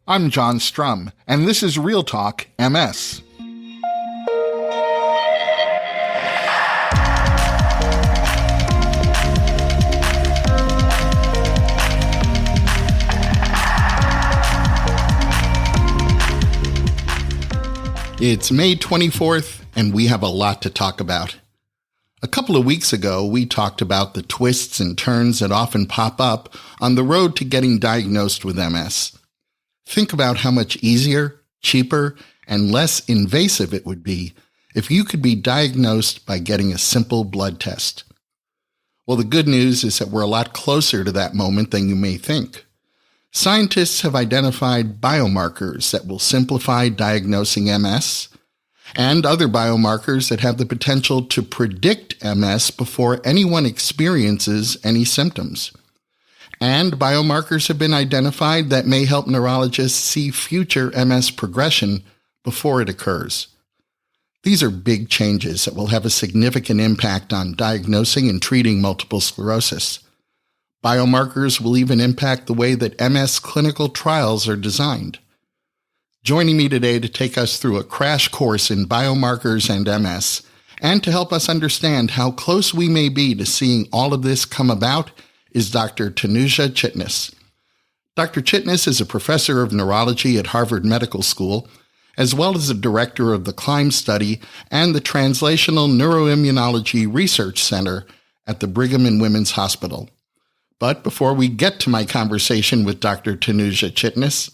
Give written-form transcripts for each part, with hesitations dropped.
I'm John Strum, and this is Real Talk MS. It's May 24th, and we have a lot to talk about. A couple of weeks ago, we talked about the twists and turns that often pop up on the road to getting diagnosed with MS. Think about how much easier, cheaper, and less invasive it would be if you could be diagnosed by getting a simple blood test. Well, the good news is that we're a lot closer to that moment than you may think. Scientists have identified biomarkers that will simplify diagnosing MS, and other biomarkers that have the potential to predict MS before anyone experiences any symptoms. And biomarkers have been identified that may help neurologists see future MS progression before it occurs. These are big changes that will have a significant impact on diagnosing and treating multiple sclerosis. Biomarkers will even impact the way that MS clinical trials are designed. Joining me today to take us through a crash course in biomarkers and MS, and to help us understand how close we may be to seeing all of this come about, is Dr. Tanuja Chitnis. Dr. Chitnis is a professor of neurology at Harvard Medical School, as well as the director of the CLIMB study and the Translational Neuroimmunology Research Center at the Brigham and Women's Hospital. But before we get to my conversation with Dr. Tanuja Chitnis,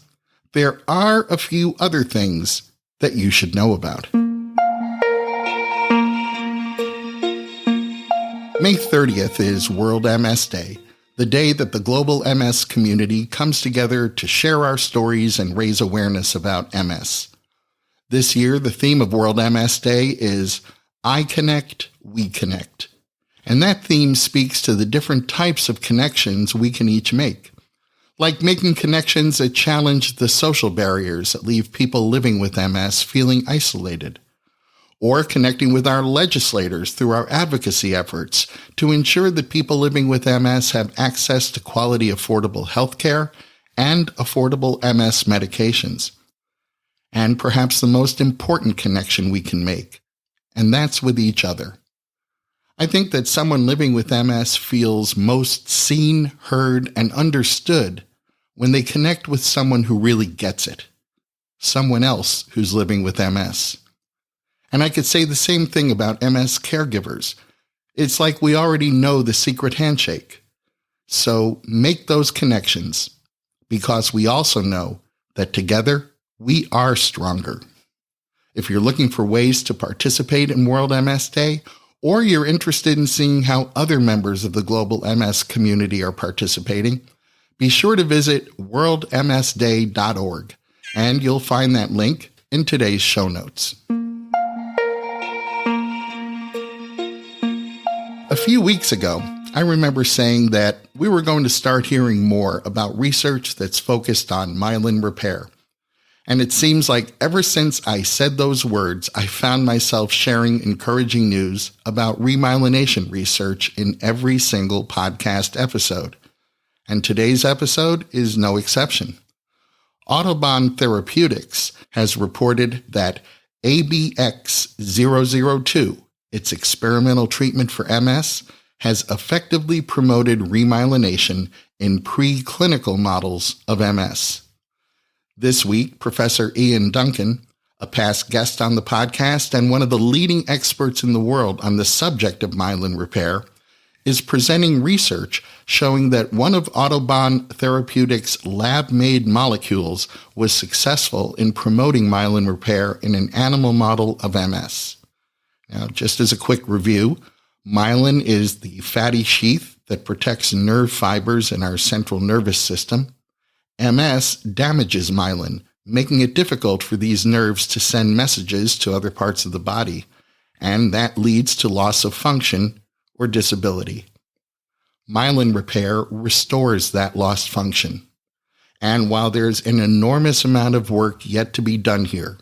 there are a few other things that you should know about. May 30th is World MS Day, the day that the global MS community comes together to share our stories and raise awareness about MS. This year, the theme of World MS Day is I Connect, We Connect. And that theme speaks to the different types of connections we can each make, like making connections that challenge the social barriers that leave people living with MS feeling isolated, or connecting with our legislators through our advocacy efforts to ensure that people living with MS have access to quality, affordable health care and affordable MS medications. And perhaps the most important connection we can make, and that's with each other. I think that someone living with MS feels most seen, heard, and understood when they connect with someone who really gets it, someone else who's living with MS. And I could say the same thing about MS caregivers. It's like we already know the secret handshake. So make those connections, because we also know that together we are stronger. If you're looking for ways to participate in World MS Day, or you're interested in seeing how other members of the global MS community are participating, be sure to visit worldmsday.org, and you'll find that link in today's show notes. A few weeks ago, I remember saying that we were going to start hearing more about research that's focused on myelin repair. And it seems like ever since I said those words, I found myself sharing encouraging news about remyelination research in every single podcast episode. And today's episode is no exception. Autobahn Therapeutics has reported that ABX002, its experimental treatment for MS, has effectively promoted remyelination in preclinical models of MS. This week, Professor Ian Duncan, a past guest on the podcast and one of the leading experts in the world on the subject of myelin repair, is presenting research showing that one of Autobahn Therapeutics' lab-made molecules was successful in promoting myelin repair in an animal model of MS. Now, just as a quick review, myelin is the fatty sheath that protects nerve fibers in our central nervous system. MS damages myelin, making it difficult for these nerves to send messages to other parts of the body, and that leads to loss of function or disability. Myelin repair restores that lost function. And while there's an enormous amount of work yet to be done here,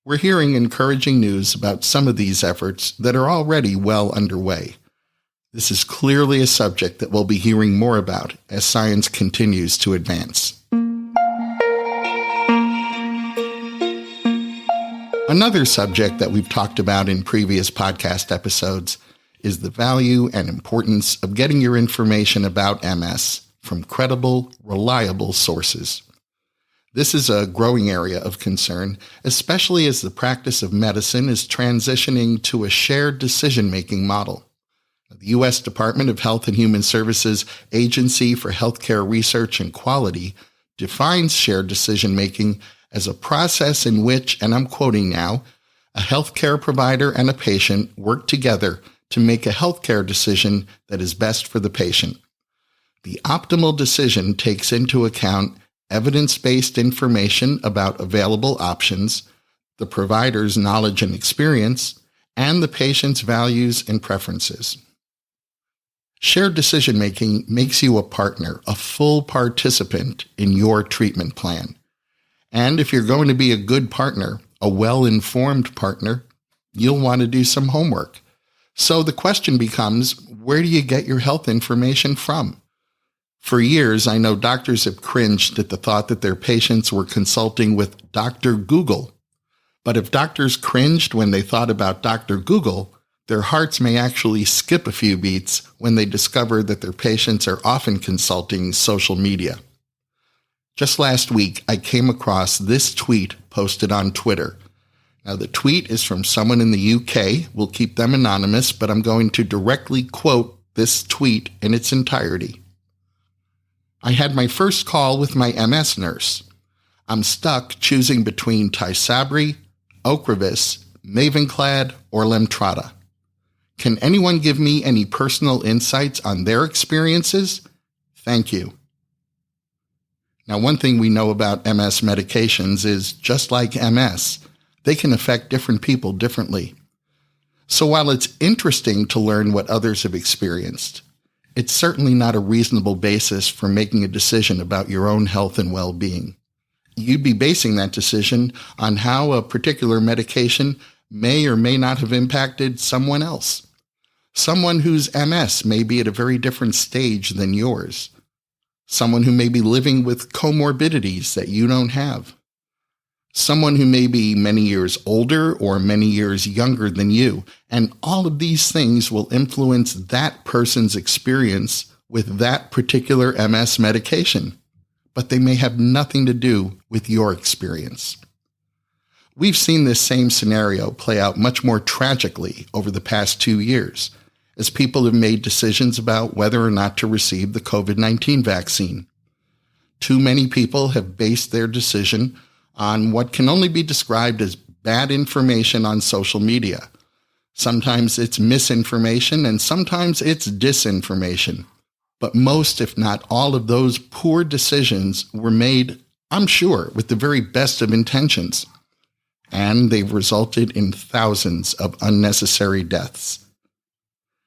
we're hearing encouraging news about some of these efforts that are already well underway. This is clearly a subject that we'll be hearing more about as science continues to advance. Another subject that we've talked about in previous podcast episodes is the value and importance of getting your information about MS from credible, reliable sources. This is a growing area of concern, especially as the practice of medicine is transitioning to a shared decision-making model. The U.S. Department of Health and Human Services Agency for Healthcare Research and Quality defines shared decision-making as a process in which, and I'm quoting now, a healthcare provider and a patient work together to make a healthcare decision that is best for the patient. The optimal decision takes into account evidence-based information about available options, the provider's knowledge and experience, and the patient's values and preferences. Shared decision-making makes you a partner, a full participant in your treatment plan. And if you're going to be a good partner, a well-informed partner, you'll want to do some homework. So the question becomes, where do you get your health information from? For years, I know doctors have cringed at the thought that their patients were consulting with Dr. Google. But if doctors cringed when they thought about Dr. Google, their hearts may actually skip a few beats when they discover that their patients are often consulting social media. Just last week, I came across this tweet posted on Twitter. Now, the tweet is from someone in the UK. We'll keep them anonymous, but I'm going to directly quote this tweet in its entirety. I had my first call with my MS nurse. I'm stuck choosing between Tysabri, Ocrevus, Mavenclad, or Lemtrada. Can anyone give me any personal insights on their experiences? Thank you. Now, one thing we know about MS medications is, just like MS, they can affect different people differently. So while it's interesting to learn what others have experienced, it's certainly not a reasonable basis for making a decision about your own health and well-being. You'd be basing that decision on how a particular medication may or may not have impacted someone else. Someone whose MS may be at a very different stage than yours. Someone who may be living with comorbidities that you don't have. Someone who may be many years older or many years younger than you. And all of these things will influence that person's experience with that particular MS medication. But they may have nothing to do with your experience. We've seen this same scenario play out much more tragically over the past 2 years, as people have made decisions about whether or not to receive the COVID-19 vaccine. Too many people have based their decision on what can only be described as bad information on social media. Sometimes it's misinformation and sometimes it's disinformation. But most, if not all, of those poor decisions were made, I'm sure, with the very best of intentions. And they've resulted in thousands of unnecessary deaths.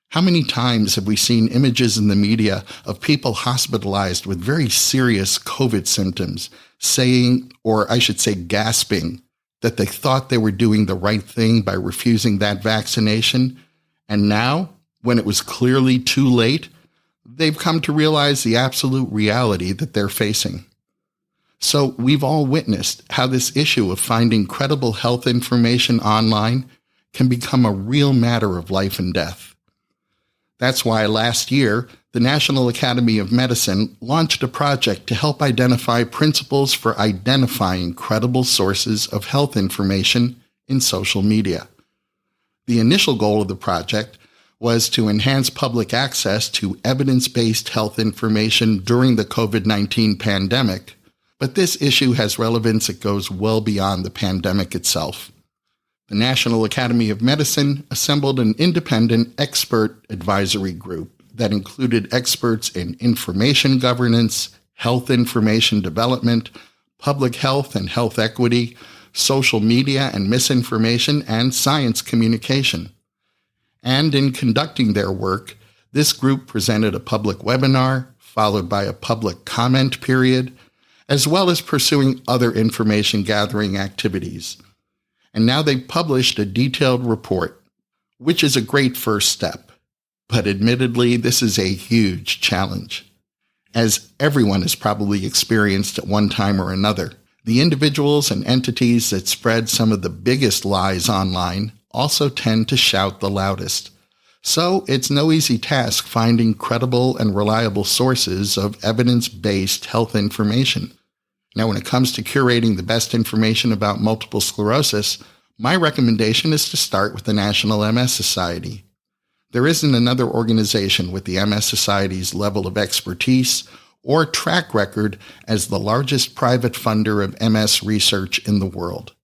How many times have we seen images in the media of people hospitalized with very serious COVID symptoms saying, or I should say gasping, that they thought they were doing the right thing by refusing that vaccination, and now, when it was clearly too late, they've come to realize the absolute reality that they're facing. So we've all witnessed how this issue of finding credible health information online can become a real matter of life and death. That's why last year, the National Academy of Medicine launched a project to help identify principles for identifying credible sources of health information in social media. The initial goal of the project was to enhance public access to evidence-based health information during the COVID-19 pandemic, but this issue has relevance that goes well beyond the pandemic itself. The National Academy of Medicine assembled an independent expert advisory group that included experts in information governance, health information development, public health and health equity, social media and misinformation, and science communication. And in conducting their work, this group presented a public webinar, followed by a public comment period, as well as pursuing other information gathering activities. And now they've published a detailed report, which is a great first step. But admittedly, this is a huge challenge. As everyone has probably experienced at one time or another, The individuals and entities that spread some of the biggest lies online also tend to shout the loudest. So it's no easy task finding credible and reliable sources of evidence-based health information. Now, when it comes to curating the best information about multiple sclerosis, my recommendation is to start with the National MS Society. There isn't another organization with the MS Society's level of expertise or track record as the largest private funder of MS research in the world.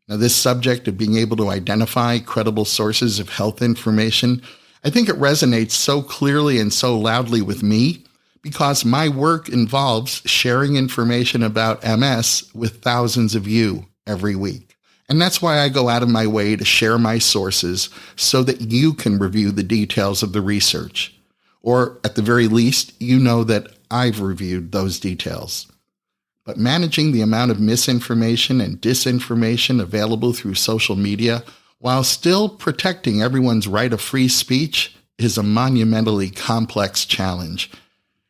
Now, this subject of being able to identify credible sources of health information, I think it resonates so clearly and so loudly with me because my work involves sharing information about MS with thousands of you every week. And that's why I go out of my way to share my sources so that you can review the details of the research. Or at the very least, you know that I've reviewed those details. But managing the amount of misinformation and disinformation available through social media while still protecting everyone's right of free speech is a monumentally complex challenge.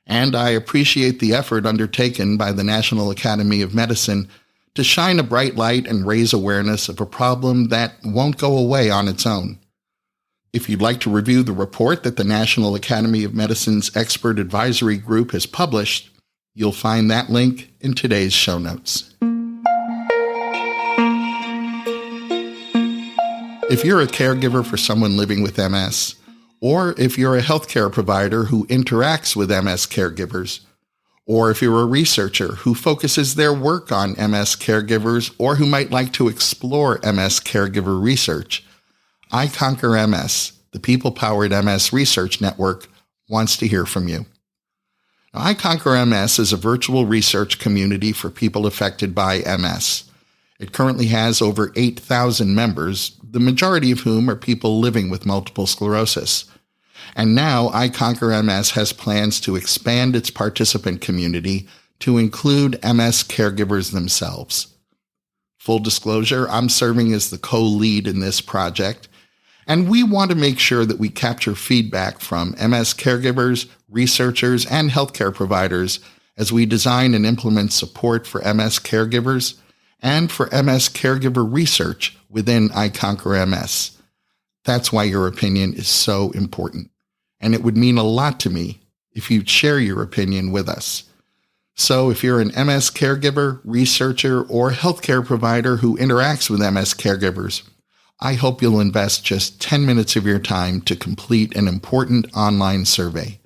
And I appreciate the effort undertaken by the National Academy of Medicine to shine a bright light and raise awareness of a problem that won't go away on its own. If you'd like to review the report that the National Academy of Medicine's Expert Advisory Group has published, you'll find that link in today's show notes. If you're a caregiver for someone living with MS, or if you're a healthcare provider who interacts with MS caregivers, or if you're a researcher who focuses their work on MS caregivers or who might like to explore MS caregiver research, iConquer MS, the people-powered MS research network, wants to hear from you. Now, iConquer MS is a virtual research community for people affected by MS. It currently has over 8,000 members, the majority of whom are people living with multiple sclerosis. And now iConquer MS has plans to expand its participant community to include MS caregivers themselves. Full disclosure, I'm serving as the co-lead in this project, and we want to make sure that we capture feedback from MS caregivers, researchers, and healthcare providers as we design and implement support for MS caregivers and for MS caregiver research within iConquer MS. That's why your opinion is so important, and it would mean a lot to me if you'd share your opinion with us. So if you're an MS caregiver, researcher, or healthcare provider who interacts with MS caregivers, I hope you'll invest just 10 minutes of your time to complete an important online survey.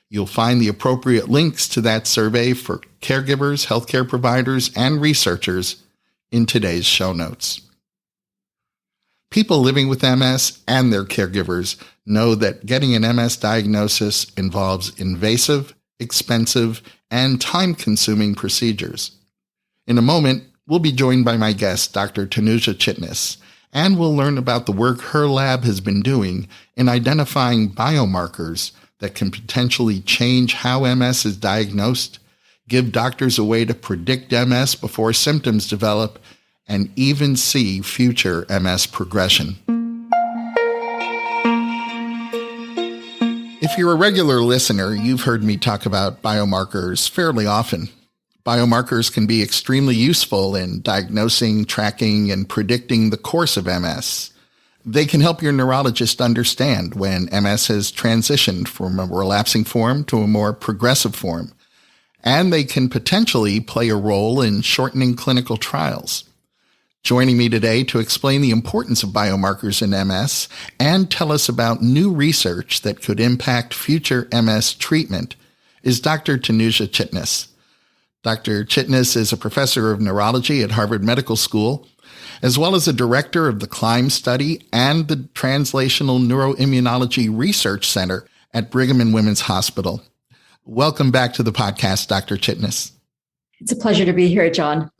You'll find the appropriate links to that survey for caregivers, healthcare providers, and researchers in today's show notes. People living with MS and their caregivers know that getting an MS diagnosis involves invasive, expensive, and time-consuming procedures. In a moment, we'll be joined by my guest, Dr. Tanuja Chitnis, and we'll learn about the work her lab has been doing in identifying biomarkers that can potentially change how MS is diagnosed, give doctors a way to predict MS before symptoms develop, and even see future MS progression. If you're a regular listener, you've heard me talk about biomarkers fairly often. Biomarkers can be extremely useful in diagnosing, tracking, and predicting the course of MS. They can help your neurologist understand when MS has transitioned from a relapsing form to a more progressive form, and they can potentially play a role in shortening clinical trials. Joining me today to explain the importance of biomarkers in MS and tell us about new research that could impact future MS treatment is Dr. Tanuja Chitnis. Dr. Chitnis is a professor of neurology at Harvard Medical School, as well as a director of the CLIMB study and the Translational Neuroimmunology Research Center at Brigham and Women's Hospital. Welcome back to the podcast, Dr. Chitnis. It's a pleasure to be here, John.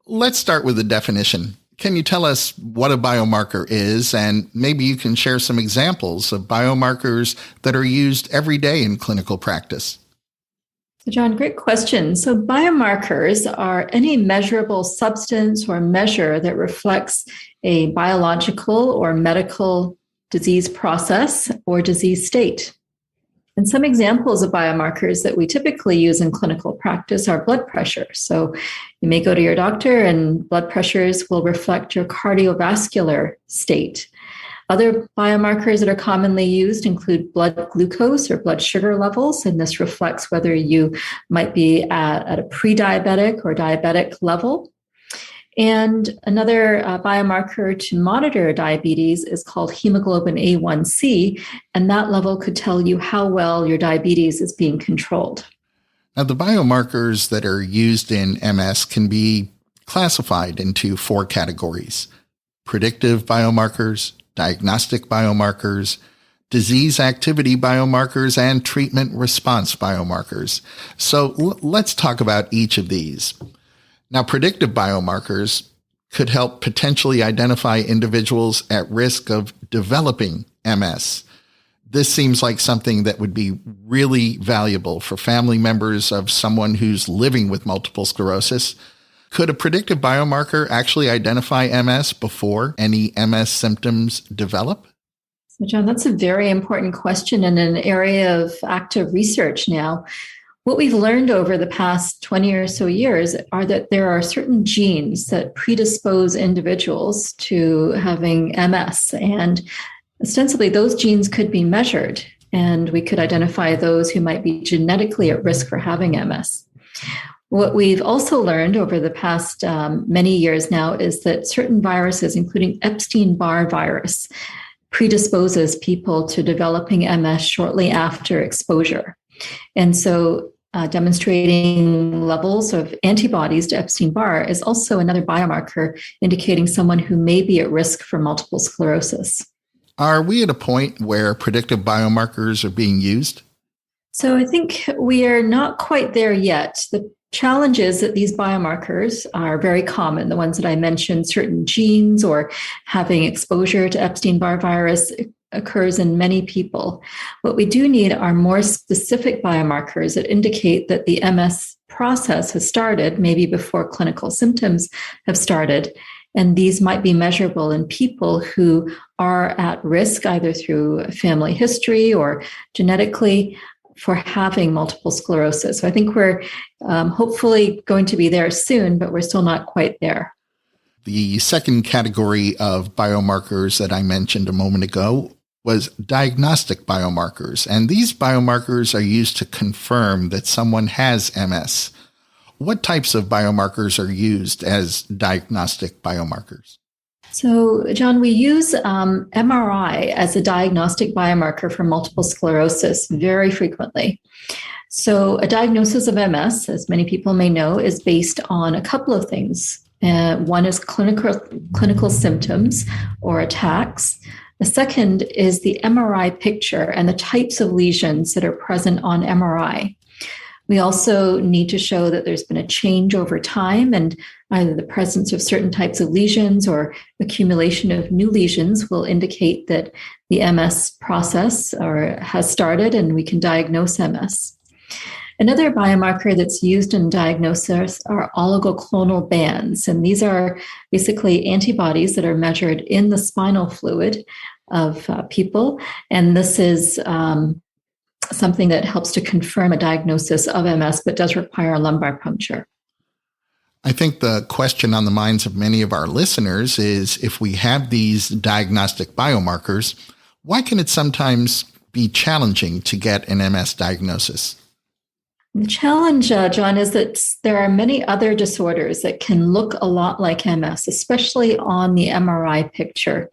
Let's start with the definition. Can you tell us what a biomarker is, and maybe you can share some examples of biomarkers that are used every day in clinical practice? So, John, great question. So biomarkers are any measurable substance or measure that reflects a biological or medical disease process or disease state. And some examples of biomarkers that we typically use in clinical practice are blood pressure. So you may go to your doctor and blood pressures will reflect your cardiovascular state. Other biomarkers that are commonly used include blood glucose or blood sugar levels, and this reflects whether you might be at a pre-diabetic or diabetic level. And another biomarker to monitor diabetes is called hemoglobin A1C, and that level could tell you how well your diabetes is being controlled. Now, the biomarkers that are used in MS can be classified into 4 categories: predictive biomarkers, diagnostic biomarkers, disease activity biomarkers, and treatment response biomarkers. So let's talk about each of these. Now, predictive biomarkers could help potentially identify individuals at risk of developing MS. This seems like something that would be really valuable for family members of someone who's living with multiple sclerosis. Could a predictive biomarker actually identify MS before any MS symptoms develop? So, John, that's a very important question and an area of active research now. What we've learned over the past 20 or so years are that there are certain genes that predispose individuals to having MS, and ostensibly those genes could be measured, and we could identify those who might be genetically at risk for having MS. What we've also learned over the past many years now is that certain viruses, including Epstein-Barr virus, predisposes people to developing MS shortly after exposure. And so demonstrating levels of antibodies to Epstein-Barr is also another biomarker indicating someone who may be at risk for multiple sclerosis. Are we at a point where predictive biomarkers are being used? So I think we are not quite there yet. The challenge is that these biomarkers are very common. The ones that I mentioned, certain genes or having exposure to Epstein-Barr virus occurs in many people. What we do need are more specific biomarkers that indicate that the MS process has started, maybe before clinical symptoms have started. And these might be measurable in people who are at risk, either through family history or genetically, for having multiple sclerosis. So I think we're hopefully going to be there soon, but we're still not quite there. The second category of biomarkers that I mentioned a moment ago was diagnostic biomarkers. And these biomarkers are used to confirm that someone has MS. What types of biomarkers are used as diagnostic biomarkers? So, John, we use MRI as a diagnostic biomarker for multiple sclerosis very frequently. So, a diagnosis of MS, as many people may know, is based on a couple of things. One is clinical symptoms or attacks. The second is the MRI picture and the types of lesions that are present on MRI. We also need to show that there's been a change over time, and either the presence of certain types of lesions or accumulation of new lesions will indicate that the MS process has started and we can diagnose MS. Another biomarker that's used in diagnosis are oligoclonal bands, and these are basically antibodies that are measured in the spinal fluid of people, and this is something that helps to confirm a diagnosis of MS, but does require a lumbar puncture. I think the question on the minds of many of our listeners is, if we have these diagnostic biomarkers, why can it sometimes be challenging to get an MS diagnosis? The challenge, John, is that there are many other disorders that can look a lot like MS, especially on the MRI picture.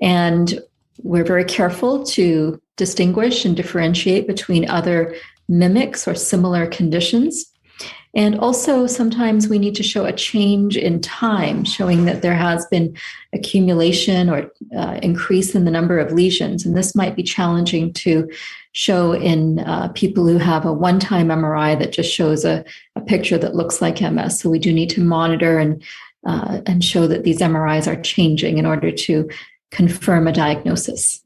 And we're very careful to distinguish and differentiate between other mimics or similar conditions. And also, sometimes we need to show a change in time, showing that there has been accumulation or increase in the number of lesions. And this might be challenging to show in people who have a one-time MRI that just shows a picture that looks like MS. So we do need to monitor and show that these MRIs are changing in order to confirm a diagnosis.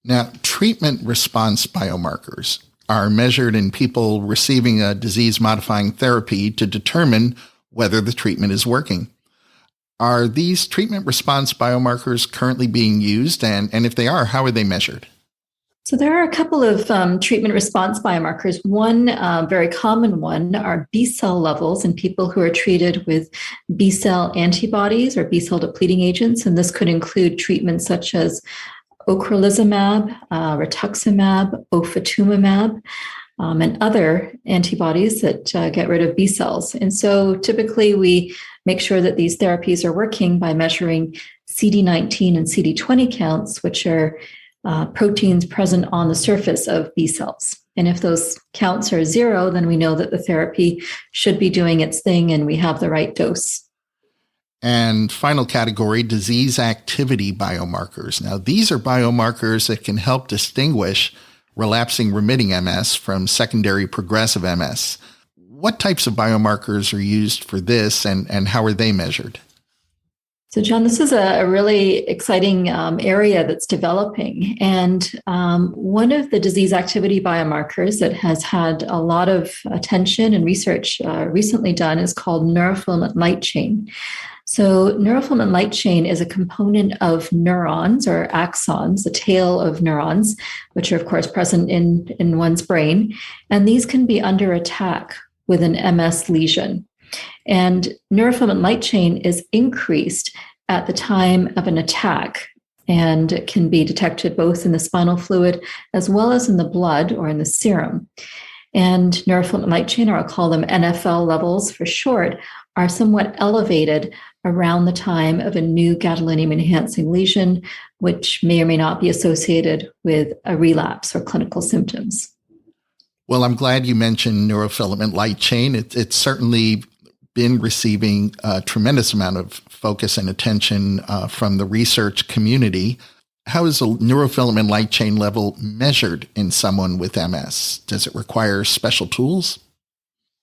Now, treatment response biomarkers are measured in people receiving a disease-modifying therapy to determine whether the treatment is working. Are these treatment response biomarkers currently being used? And if they are, how are they measured? So there are a couple of treatment response biomarkers. One very common one are B cell levels in people who are treated with B cell antibodies or B cell depleting agents. And this could include treatments such as ocrelizumab, rituximab, ofatumumab, and other antibodies that get rid of B cells. And so typically we make sure that these therapies are working by measuring CD19 and CD20 counts, which are proteins present on the surface of B cells. And if those counts are zero, then we know that the therapy should be doing its thing and we have the right dose. And final category, disease activity biomarkers. Now, these are biomarkers that can help distinguish relapsing remitting MS from secondary progressive MS. What types of biomarkers are used for this and how are they measured? So, John, this is a really exciting area that's developing. And one of the disease activity biomarkers that has had a lot of attention and research recently done is called neurofilament light chain. So neurofilament light chain is a component of neurons or axons, the tail of neurons, which are, of course, present in one's brain. And these can be under attack with an MS lesion. And neurofilament light chain is increased at the time of an attack and it can be detected both in the spinal fluid as well as in the blood or in the serum. And neurofilament light chain, or I'll call them NFL levels for short, are somewhat elevated around the time of a new gadolinium-enhancing lesion, which may or may not be associated with a relapse or clinical symptoms. Well, I'm glad you mentioned neurofilament light chain. It's certainly been receiving a tremendous amount of focus and attention from the research community. How is a neurofilament light chain level measured in someone with MS? Does it require special tools?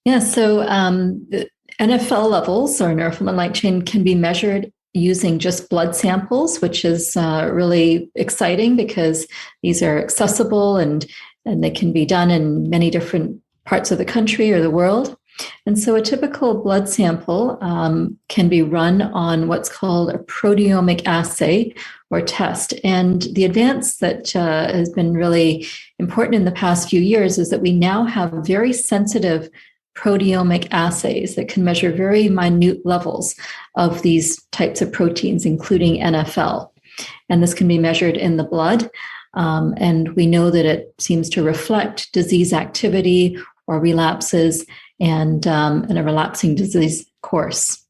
Yeah, so the NFL levels or neurofilament light chain can be measured using just blood samples, which is really exciting because these are accessible and they can be done in many different parts of the country or the world. And so a typical blood sample can be run on what's called a proteomic assay or test. And the advance that has been really important in the past few years is that we now have very sensitive proteomic assays that can measure very minute levels of these types of proteins, including NFL. And this can be measured in the blood. And we know that it seems to reflect disease activity or relapses and a relapsing disease course.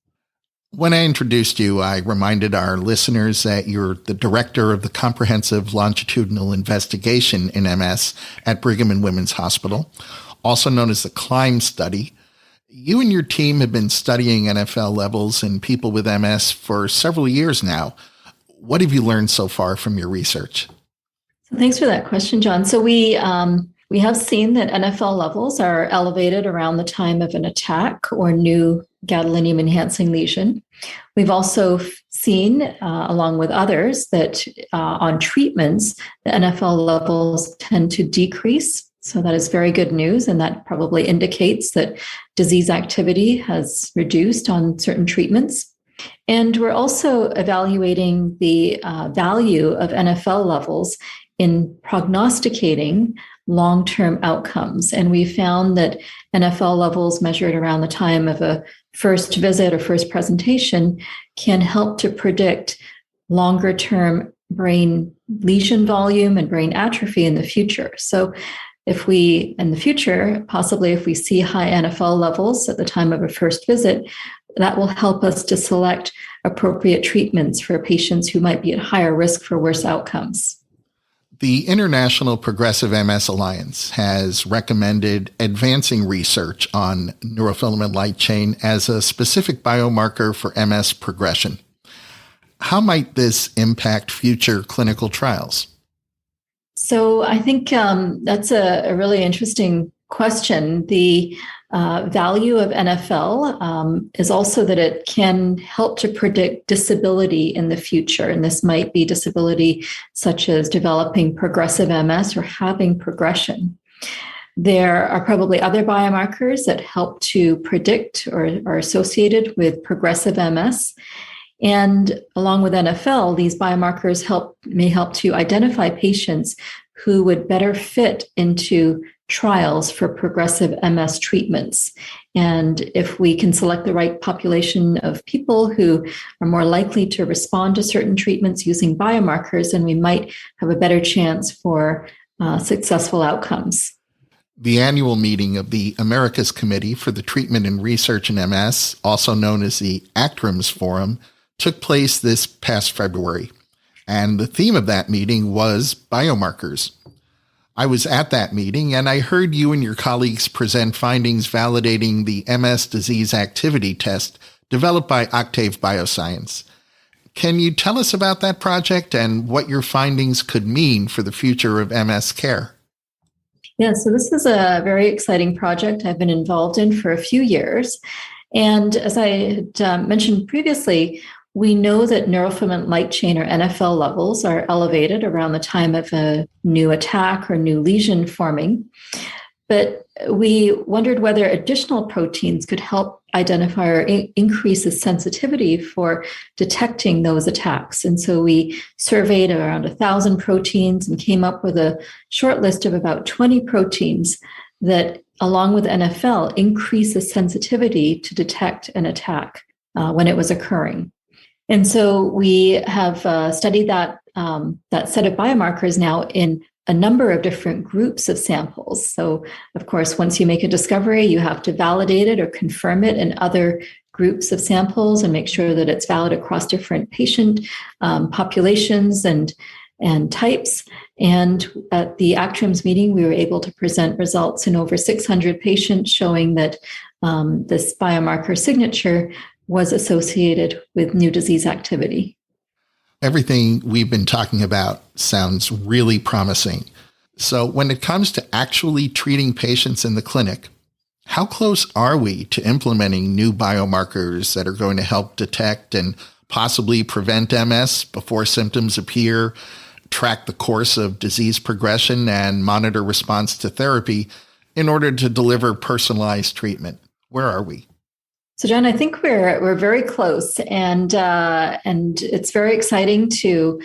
When I introduced you, I reminded our listeners that you're the director of the Comprehensive Longitudinal Investigation in MS at Brigham and Women's Hospital, also known as the CLIMB study. You and your team have been studying NFL levels in people with MS for several years now. What have you learned so far from your research? Thanks for that question, John. So we have seen that NFL levels are elevated around the time of an attack or new gadolinium-enhancing lesion. We've also seen, along with others, that on treatments, the NFL levels tend to decrease. So that is very good news, and that probably indicates that disease activity has reduced on certain treatments. And we're also evaluating the value of NFL levels in prognosticating long-term outcomes. And we found that NFL levels measured around the time of a first visit or first presentation can help to predict longer-term brain lesion volume and brain atrophy in the future. So if we, in the future, possibly if we see high NFL levels at the time of a first visit, that will help us to select appropriate treatments for patients who might be at higher risk for worse outcomes. The International Progressive MS Alliance has recommended advancing research on neurofilament light chain as a specific biomarker for MS progression. How might this impact future clinical trials? So I think that's a really interesting question. The value of NFL is also that it can help to predict disability in the future. And this might be disability such as developing progressive MS or having progression. There are probably other biomarkers that help to predict or are associated with progressive MS. And along with NFL, these biomarkers may help to identify patients who would better fit into trials for progressive MS treatments. And if we can select the right population of people who are more likely to respond to certain treatments using biomarkers, then we might have a better chance for successful outcomes. The annual meeting of the Americas Committee for the Treatment and Research in MS, also known as the ACTRIMS Forum, took place this past February. And the theme of that meeting was biomarkers. I was at that meeting and I heard you and your colleagues present findings validating the MS disease activity test developed by Octave Bioscience. Can you tell us about that project and what your findings could mean for the future of MS care? Yeah, so this is a very exciting project I've been involved in for a few years. And as I had mentioned previously, we know that neurofilament light chain, or NFL, levels are elevated around the time of a new attack or new lesion forming. But we wondered whether additional proteins could help identify or increase the sensitivity for detecting those attacks. And so we surveyed around 1,000 proteins and came up with a short list of about 20 proteins that, along with NFL, increase the sensitivity to detect an attack when it was occurring. And so we have studied that set of biomarkers now in a number of different groups of samples. So, of course, once you make a discovery, you have to validate it or confirm it in other groups of samples and make sure that it's valid across different patient populations and types. And at the ACTRIMS meeting, we were able to present results in over 600 patients showing that this biomarker signature was associated with new disease activity. Everything we've been talking about sounds really promising. So when it comes to actually treating patients in the clinic, how close are we to implementing new biomarkers that are going to help detect and possibly prevent MS before symptoms appear, track the course of disease progression, and monitor response to therapy in order to deliver personalized treatment? Where are we? So, John, I think we're very close, and it's very exciting to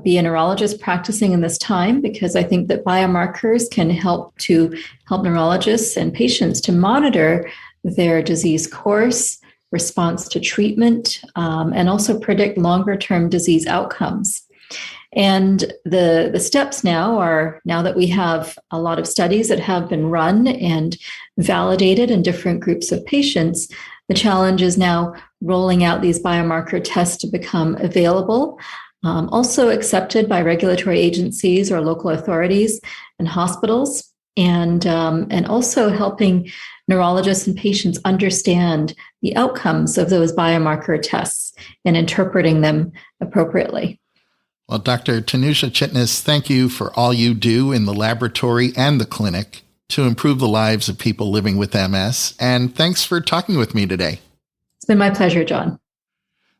be a neurologist practicing in this time, because I think that biomarkers can help neurologists and patients to monitor their disease course, response to treatment, and also predict longer-term disease outcomes. And the steps now that we have a lot of studies that have been run and validated in different groups of patients, the challenge is now rolling out these biomarker tests to become available, also accepted by regulatory agencies or local authorities and hospitals, and also helping neurologists and patients understand the outcomes of those biomarker tests and interpreting them appropriately. Well, Dr. Tanuja Chitnis, thank you for all you do in the laboratory and the clinic to improve the lives of people living with MS. And thanks for talking with me today. It's been my pleasure, John.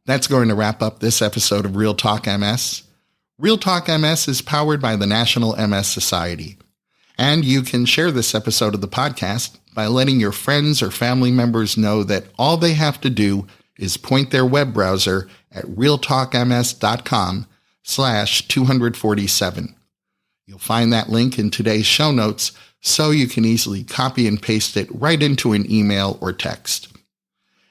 That's going to wrap up this episode of Real Talk MS. Real Talk MS is powered by the National MS Society. And you can share this episode of the podcast by letting your friends or family members know that all they have to do is point their web browser at realtalkms.com/247. You'll find that link in today's show notes, so you can easily copy and paste it right into an email or text.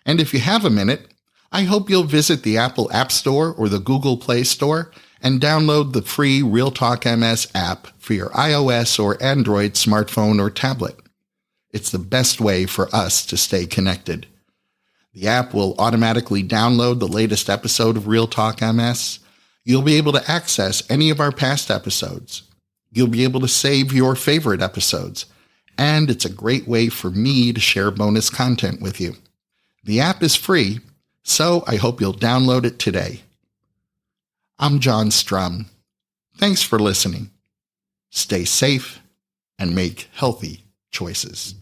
And if you have a minute, I hope you'll visit the Apple App Store or the Google Play Store and download the free Real Talk MS app for your iOS or Android smartphone or tablet. It's the best way for us to stay connected. The app will automatically download the latest episode of Real Talk MS. You'll be able to access any of our past episodes. You'll be able to save your favorite episodes. And it's a great way for me to share bonus content with you. The app is free, so I hope you'll download it today. I'm John Strum. Thanks for listening. Stay safe and make healthy choices.